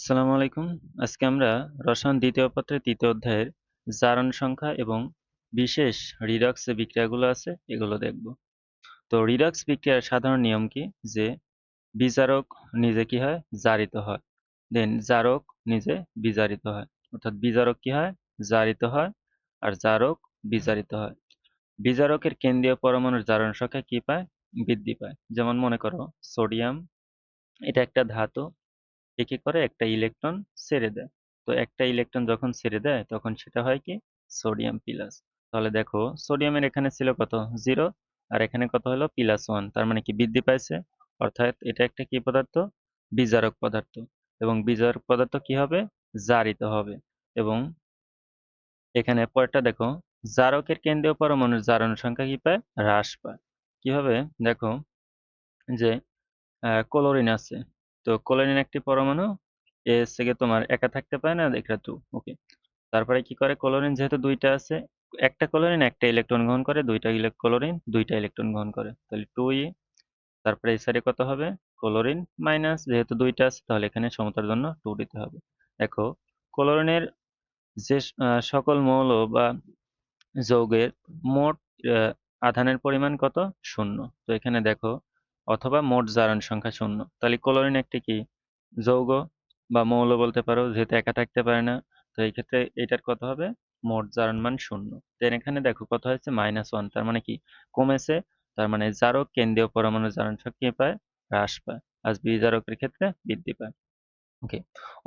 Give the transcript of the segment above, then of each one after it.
আসসালামু আলাইকুম। আজকে আমরা রসায়ন দ্বিতীয় পত্রের ৩য় অধ্যায়ের জারণ সংখ্যা এবং বিশেষ রিডক্স যে বিক্রিয়াগুলো আছে এগুলো দেখব। তো রিডক্স বিক্রিয়ার সাধারণ নিয়ম কি? যে বিজারক নিজে কি হয়? জারিত হয়। দেন জারক নিজে বিজারিত হয়। অর্থাৎ বিজারক কি হয়? জারিত হয় আর জারক বিজারিত হয়। বিজারকের কেন্দ্রীয় পরমাণুর জারণ সংখ্যা কি পায়? বৃদ্ধি পায়। যেমন মনে করো সোডিয়াম, এটা একটা ধাতু। এ কি করে? একটা ইলেকট্রন ছেড়ে দেয়। তো একটা ইলেকট্রন যখন ছেড়ে দেয় তখন সেটা হয় কি? Sodium plus. তাহলে দেখো সোডিয়ামের এখানে ছিল কত? 0 আর এখানে কত হলো? +1। তার মানে কি বৃদ্ধি পাইছে? অর্থাৎ এটা একটা কি পদার্থ? বিজারক পদার্থ। এবং বিজারক পদার্থ কি হবে? জারিত হবে। এবং এখানে পরেরটা দেখো, জারকের কেন্দ্রীয় পরমাণুর জারণ সংখ্যা কি পায়? হ্রাস পায়। কিভাবে? দেখো যে ক্লোরিন আছে। তো ক্লোরিন একটি পরমাণু, এ হচ্ছে গিয়ে তোমার একা থাকতে পারে না, এটা 2। ওকে। তারপরে কি করে? ক্লোরিন যেহেতু ২ টা আছে, একটা ক্লোরিন একটা ইলেকট্রন গ্রহণ করে, ২ টা ক্লোরিন ২ টা ইলেকট্রন গ্রহণ করে। তাহলে 2e। তারপরে এই সাইডে কত হবে? ক্লোরিন মাইনাস, যেহেতু ২ টা আছে তাহলে এখানে সমতার জন্য 2 দিতে হবে। দেখো ক্লোরিনের যে সকল মৌল বা যৌগের মোট আ আধানের পরিমাণ কত? 0। তো এখানে দেখো, অথবা মোট জারণ সংখ্যা 0। তাহলে ক্লোরিন একটি কি? যৌগ বা মৌল বলতে পারো, যেহেতু একা থাকতে পারে না। তো এই ক্ষেত্রে এটার কত হবে? মোট জারণ মান 0। দেন এখানে দেখো কত হয়েছে? -1। তার মানে কি? কমেছে। তার মানে জারক কেন্দ্রীয় পরমাণুর জারণ সংখ্যা কি পায়? হ্রাস পায়। আর বিজারকের ক্ষেত্রে বৃদ্ধি পায়। ওকে।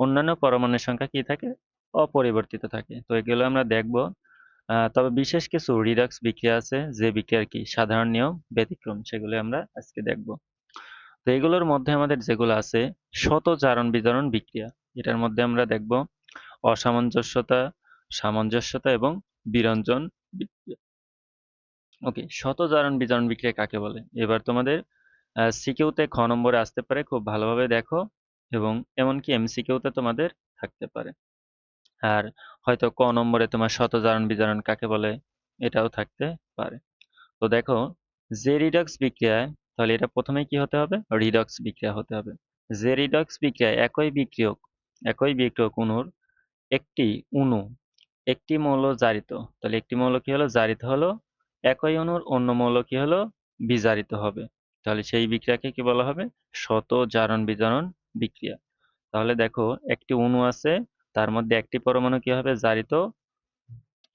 অন্যান্য পরমাণুর সংখ্যা কি থাকে? অপরিবর্তিত থাকে। তো এগুলো আমরা দেখব। তবে বিশেষ কিছু রিডক্স বিক্রিয়া আছে যে বিক্রিয়ার কি সাধারণ নিয়ম ব্যতিক্রম, সেগুলো আমরা আজকে দেখব। তো এগুলোর মধ্যে আমাদের যেগুলো আছে, শত জারণ বিজারণ বিক্রিয়া, এটার মধ্যে আমরা দেখব অসামঞ্জস্যতা, সামঞ্জস্যতা এবং বিরঞ্জন বিক্রিয়া। ওকে, শত জারণ বিজারণ বিক্রিয়া কাকে বলে? এবার তোমাদের সিকিউতে খ নম্বরে আসতে পারে, খুব ভালোভাবে দেখো। এবং এমনকি এমসিকিউতে তোমাদের থাকতে পারে। আর হয়তো ক নম্বরে তোমার শত জারণ বিজারণ কাকে বলে এটাও থাকতে পারে। তো দেখো, যে রিডক্স বিক্রিয়ায়, তাহলে এটা প্রথমেই কি হতে হবে? রিডক্স বিক্রিয়া হতে হবে। যে রিডক্স বিক্রিয়ায় একই বিক্রিয়ক অণুর একটি অণু একটি মৌল জারিত, তাহলে একটি মৌল কি হলো? জারিত হলো। একই অণুর অন্য মৌল কি হলো? বিজারিত হবে। তাহলে সেই বিক্রিয়াকে কি বলা হবে? শত জারণ বিজারণ বিক্রিয়া। তাহলে দেখো, একটি অণু আছে, তার মধ্যে একটি পরমাণু কি হবে? জারিত,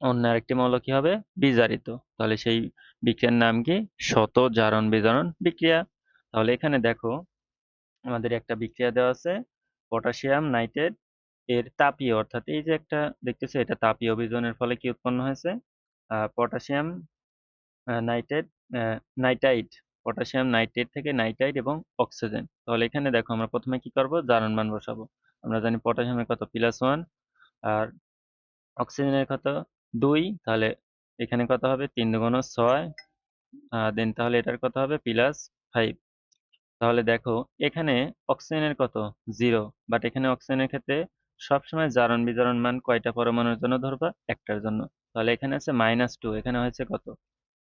অন্য আরেকটি মৌল কি হবে? বিজারিত। তাহলে সেই বিক্রিয়ার নাম কি? শত জারণ বিজারণ বিক্রিয়া। তাহলে এখানে দেখো, আমাদের একটা বিক্রিয়া দেওয়া আছে, পটাশিয়াম নাইট্রেট এর তাপীয়, অর্থাৎ এই যে একটা দেখতেছো, এটা তাপীয় অভিযোজনের ফলে কি উৎপন্ন হয়েছে? Potassium nitrate, nitrite, potassium nitrate থেকে নাইট্রাইট এবং অক্সিজেন। তাহলে এখানে দেখো, আমরা প্রথমে কি করব? জারণ মান বসাবো। আমরা জানি পটাশিয়ামের কত? +1। আর অক্সিজেনের কত? 2। তাহলে এখানে কত হবে? 3 × 6। দেন তাহলে এটার কত হবে? +5। তাহলে দেখো, এখানে অক্সিজেনের কত? 0। বাট এখানে অক্সিজেনের ক্ষেত্রে সবসময় জারণ বিজারণ মান কয়টা পরমাণুর জন্য ধরবা? একটার জন্য। তাহলে এখানে আছে -2, এখানে হয়েছে কত?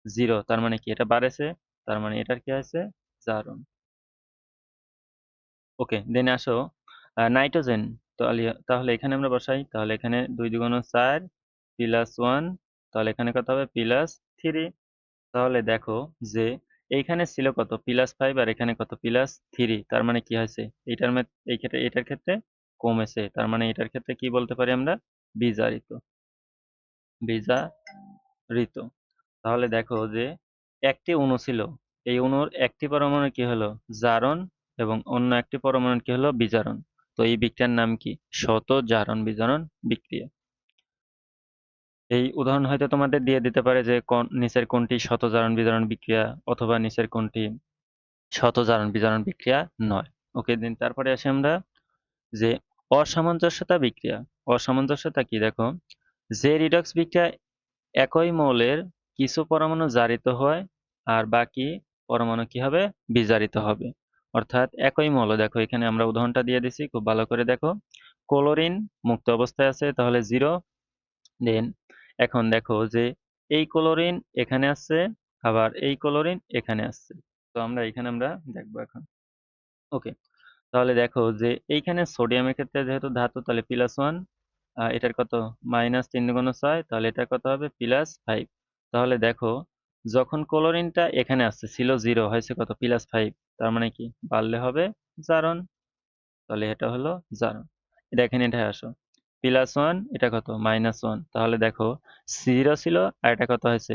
0। তার মানে কি? এটা বাড়েছে। তার মানে এটার কি হয়েছে? জারণ। ওকে, দেন আসো নাইট্রোজেন। তাহলে এখানে আমরা বসাই। তাহলে এখানে 2 × 4 +1। তাহলে এখানে কত হবে? +3। তাহলে দেখো যে এইখানে ছিল কত? +5 আর এখানে কত? +3। তার মানে কি হয়েছে? এই ক্ষেত্রে, এটার ক্ষেত্রে কমেছে। তার মানে এটার ক্ষেত্রে কি বলতে পারি আমরা? বিজারিত। বিজারিত। তাহলে দেখো যে একটি অণু ছিল। এই অণুর একটি পরমাণুর কি হলো? জারণ, এবং অন্য একটি পরমাণুর কি হলো? বিজারণ। তো এই বিক্রিয়ার নাম কি? শত জারণ বিজারণ বিক্রিয়া। এই উদাহরণ হয়তো তোমাদের দিয়ে দিতে পারে যে নিচের কোনটি শত জারণ বিজারণ বিক্রিয়া, অথবা নিচের কোনটি শত জারণ বিজারণ বিক্রিয়া নয়। ওকে, দিন তারপরে আসি আমরা যে অসামঞ্জস্যতা বিক্রিয়া। অসামঞ্জস্যতা কি? দেখো, যে রিডক্স বিক্রিয়া একই মৌলের কিছু পরমাণু জারিত হয় আর বাকি পরমাণু কি হবে? বিজারিত হবে। অর্থাৎ একই মৌল, দেখো এখানে আমরা উদাহরণটা দিয়ে দিছি, খুব ভালো করে দেখো। ক্লোরিন মুক্ত অবস্থায় আছে, তাহলে 0। দেন এখন দেখো যে এই ক্লোরিন এখানে আছে, আবার এই ক্লোরিন এখানে আছে। তো আমরা এখানে দেখবো এখন। ওকে। তাহলে দেখো যে এইখানে সোডিয়ামের ক্ষেত্রে যেহেতু ধাতু তাহলে +1, এটার কত -3 × 6, তাহলে এটা কত হবে +5। তাহলে দেখো যখন ক্লোরিনটা এখানে আসছে ছিল 0, হয়েছে কত +5, তার মানে কি বাড়লে হবে জারণ, তাহলে এটা হলো জারণ। এটা এখানে এটা আসো +1, এটা কত -1, তাহলে দেখো 0 ছিল আর এটা কত হয়েছে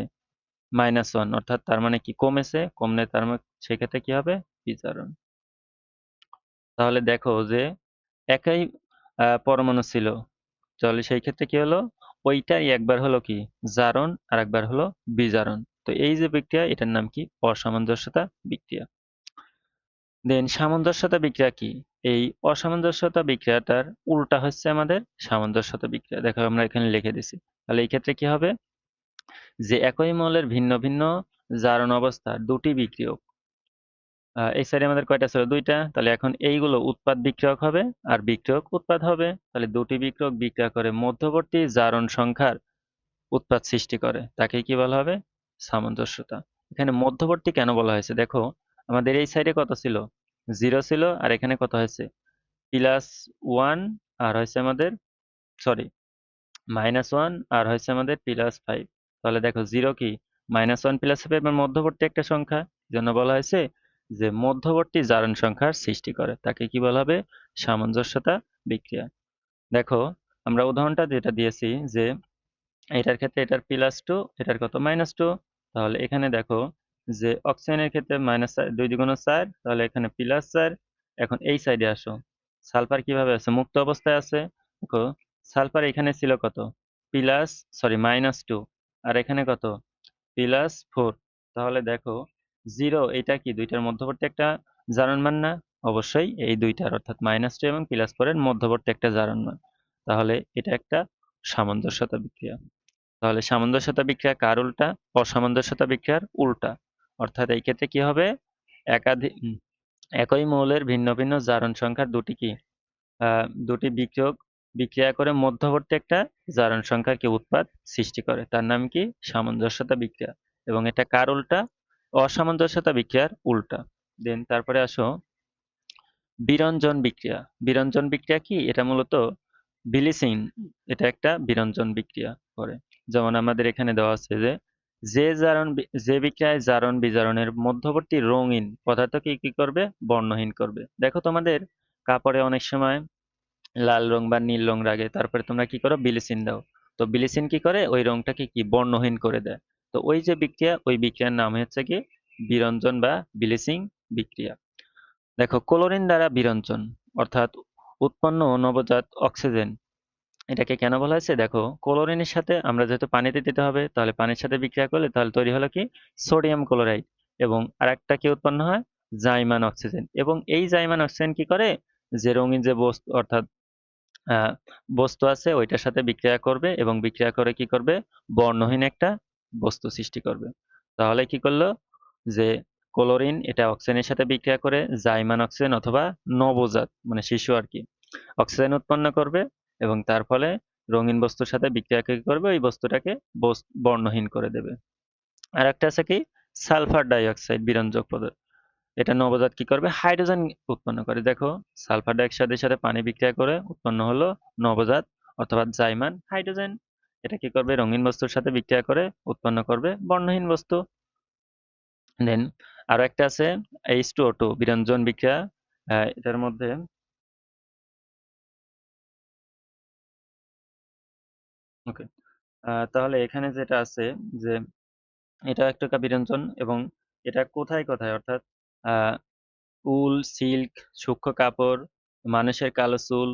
-1, অর্থাৎ তার মানে কি কমেছে, কমলে তার মানে সেক্ষেত্রে কি হবে বিজারণ। তাহলে দেখো যে একই পরমাণু ছিল, তাহলে সেই ক্ষেত্রে কি হলো ওইটাই একবার হলো কি জারণ আর একবার হলো বিজারণ। তো এই যে বিক্রিয়া এটার নাম কি অসামঞ্জস্যতা বিক্রিয়া। দেন সামঞ্জস্যতা বিক্রিয়া কি? এই অসামঞ্জস্যতা বিক্রিয়াটার উল্টা হচ্ছে আমাদের সামঞ্জস্যতা বিক্রিয়া। দেখো আমরা এখানে লিখে দিছি। তাহলে এই ক্ষেত্রে কি হবে যে একই মৌলের ভিন্ন ভিন্ন জারণ অবস্থার দুটি বিক্রিয়ক, এই সাইডে আমাদের কয়টা ছিল দুইটা, তাহলে এখন এইগুলো উৎপাদ বিক্রিয়ক হবে আর বিক্রিয়ক উৎপাদ হবে। তাহলে দুটি বিক্রিয়ক বিক্রিয়া করে মধ্যবর্তী জারণ সংখ্যার উৎপাদ সৃষ্টি করে, তাকে কি বলা হবে সামঞ্জস্যতা। এখানে মধ্যবর্তী কেন বলা হয়েছে দেখো, আমাদের এই সাইডে কত ছিল 0 ছিল আর এখানে কত হয়েছে +1 আর হয়েছে আমাদের সরি -1 আর হয়েছে আমাদের +5। তাহলে দেখো 0 কি -1 +5 এর মধ্যবর্তী একটা সংখ্যা, জন্য বলা হয়েছে যে মধ্যবর্তী জারণ সংখ্যার সৃষ্টি করে, তাকে কি বলা হবে সামঞ্জস্যতা বিক্রিয়া। দেখো আমরা উদাহরণটা যেটা দিয়েছি যে এটার ক্ষেত্রে এটার +2, এটার কত -2, তাহলে এখানে দেখো যে অক্সিজেনের ক্ষেত্রে -2 × 4, তাহলে এখানে +4। এখন এই সাইডে আসো, সালফার কিভাবে আছে মুক্ত অবস্থায় আছে। দেখো সালফার এখানে ছিল কত -2 আর এখানে কত +4। তাহলে দেখো 0 এটা কি দুইটার মধ্যবর্তী একটা জারণ মান না? অবশ্যই এই দুইটার অর্থাৎ -2 এবং +4 এর মধ্যবর্তী একটা জারণ মান। তাহলে এটা একটা সামঞ্জস্যতা বিক্রিয়া। তাহলে সামঞ্জস্যতা বিক্রিয়া কার উল্টা? অসামঞ্জস্যতা বিক্রিয়ার উল্টা। অর্থাৎ এই ক্ষেত্রে কি হবে একাধিক একই মৌলের ভিন্ন ভিন্ন জারণ সংখ্যার দুটি কি দুটি বিক্রিয়ক বিক্রিয়া করে মধ্যবর্তী একটা জারণ সংখ্যাকে উৎপাদ সৃষ্টি করে, তার নাম কি সামঞ্জস্যতা বিক্রিয়া। এবং এটা কার উল্টা? অসামঞ্জস্যতা বিক্রিয়ার উল্টা। দেন তারপরে আসো বিরঞ্জন বিক্রিয়া। বিরঞ্জন বিক্রিয়া কি? এটা মূলত বিলিসিং, এটা একটা বিরঞ্জন বিক্রিয়া করে। যেমন আমাদের এখানে দেওয়া আছে যে যে বিক্রিয়ায় জারণ বিজারণের মধ্যবর্তী রঙিন পদার্থকে কি করবে বর্ণহীন করবে। দেখো তোমাদের কাপড়ে অনেক সময় লাল রং বা নীল রং লাগে, তারপরে তোমরা কি করো বিলিসিন দাও। তো বিলিসিন কি করে ওই রংটাকে কি বর্ণহীন করে দেয়। তো ওই যে বিক্রিয়া ওই বিক্রিয়ার নাম হচ্ছে কি বিরঞ্জন বা বিলিসিং বিক্রিয়া। দেখো ক্লোরিন দ্বারা বিরঞ্জন অর্থাৎ উৎপন্ন নবজাত অক্সিজেন, এটাকে কেন বলা হয়েছে দেখো ক্লোরিনের সাথে আমরা যেহেতু পানিতে দিতে হবে, তাহলে পানির সাথে বিক্রিয়া করলে তাহলে তৈরি হলো কি সোডিয়াম ক্লোরাইড, এবং আরেকটা কি উৎপন্ন হয় জাইমান অক্সিজেন। এবং এই জাইমান অক্সিজেন কি করে যে রঙিন যে বস্তু অর্থাৎ আহ, বস্তু আছে ওইটার সাথে বিক্রিয়া করবে এবং বিক্রিয়া করে কি করবে বর্ণহীন একটা বস্তু সৃষ্টি করবে। তাহলে কি করলো যে ক্লোরিন এটা অক্সিজেনের সাথে বিক্রিয়া করে জাইমান অক্সিজেন অথবা নবজাত মানে শিশু আর কি অক্সিজেন উৎপন্ন করবে, এবং তার ফলে রঙিন বস্তুর সাথে বিক্রিয়া কি করবে ওই বস্তুটাকে বর্ণহীন করে দেবে। আর একটা আছে কি সালফার ডাই অক্সাইড বিরঞ্জক পদার্থ, এটা নবজাত কি করবে হাইড্রোজেন উৎপন্ন করে। দেখো সালফার ডাই অক্সাইডের সাথে পানি বিক্রিয়া করে উৎপন্ন হলো নবজাত অথবা জাইমান হাইড্রোজেন। এটা কি করবে রঙিন বস্তুর সাথে বিক্রিয়া করে উৎপন্ন করবে বর্ণহীন বস্তু। দেন আরো একটা আছে H2O2 বিরঞ্জন বিক্রিয়া। এটার মধ্যে ওকে, তাহলে এখানে যেটা আছে যে এটা একটা বিরঞ্জন, এবং এটা কোথায় কোথায় অর্থাৎ আহ উল, সিল্ক, সূক্ষ্ম কাপড়, মানুষের কালো চুল,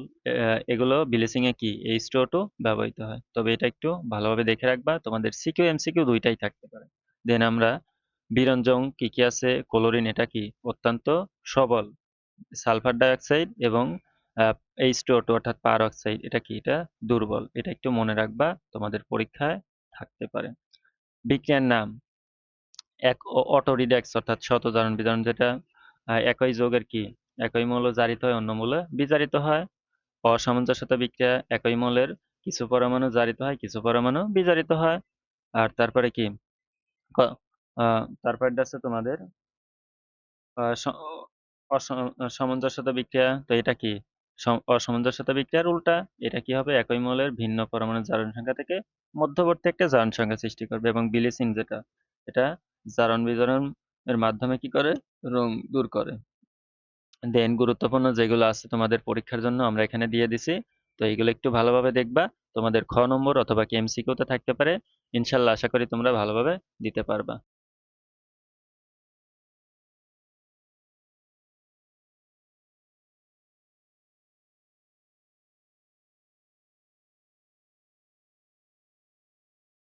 এগুলো ব্লিচিং এ কি H2O2 ব্যবহৃত হয়। তবে এটা একটু ভালোভাবে দেখে রাখবা, তোমাদের সিকিউ এমসিকিউ দুইটাই থাকতে পারে। দেন আমরা বিরঞ্জন কি কি আছে, ক্লোরিন এটা কি অত্যন্ত সবল, সালফার ডাই অক্সাইড এবং H2O2 অর্থাৎ পার অক্সাইড এটা কি এটা দুর্বল। এটা একটু মনে রাখবা, তোমাদের পরীক্ষায় থাকতে পারে। বিক্রিয়ার নাম এক অটোরিডাক্স অর্থাৎ শত জারণ বিজারণ, যেটা একই যৌগের কি একই মৌল জারিত হয় অন্য মৌলে বিজারিত হয়। অসামঞ্জস্যতা বিক্রিয়া একই মৌলের কিছু পরমাণু জারিত হয় কিছু পরমাণু বিজারিত হয়। আর তারপরে কি তারপরে আছে তোমাদের সামঞ্জস্যতা বিক্রিয়া, তো এটা কি? অসামঞ্জস্যতা বিক্রিয়ার উল্টা। এটা কি হবে? একই মৌলের ভিন্ন পরমাণুর জারণ সংখ্যা থেকে মধ্যবর্তী একটা জারণ সংখ্যা সৃষ্টি করবে। এবং বিলিসিং যেটা, এটা জারণ বিজারণ এর মাধ্যমে কি করে? রং দূর করে। দেন গুরুত্বপূর্ণ যেগুলো আছে তোমাদের পরীক্ষার জন্য আমরা এখানে দিয়ে দিছি, তো এইগুলো একটু ভালোভাবে দেখবা। তোমাদের খ নম্বর অথবা কি এমসিকিউ তে থাকতে পারে। ইনশাল্লাহ আশা করি তোমরা ভালোভাবে দিতে পারবা।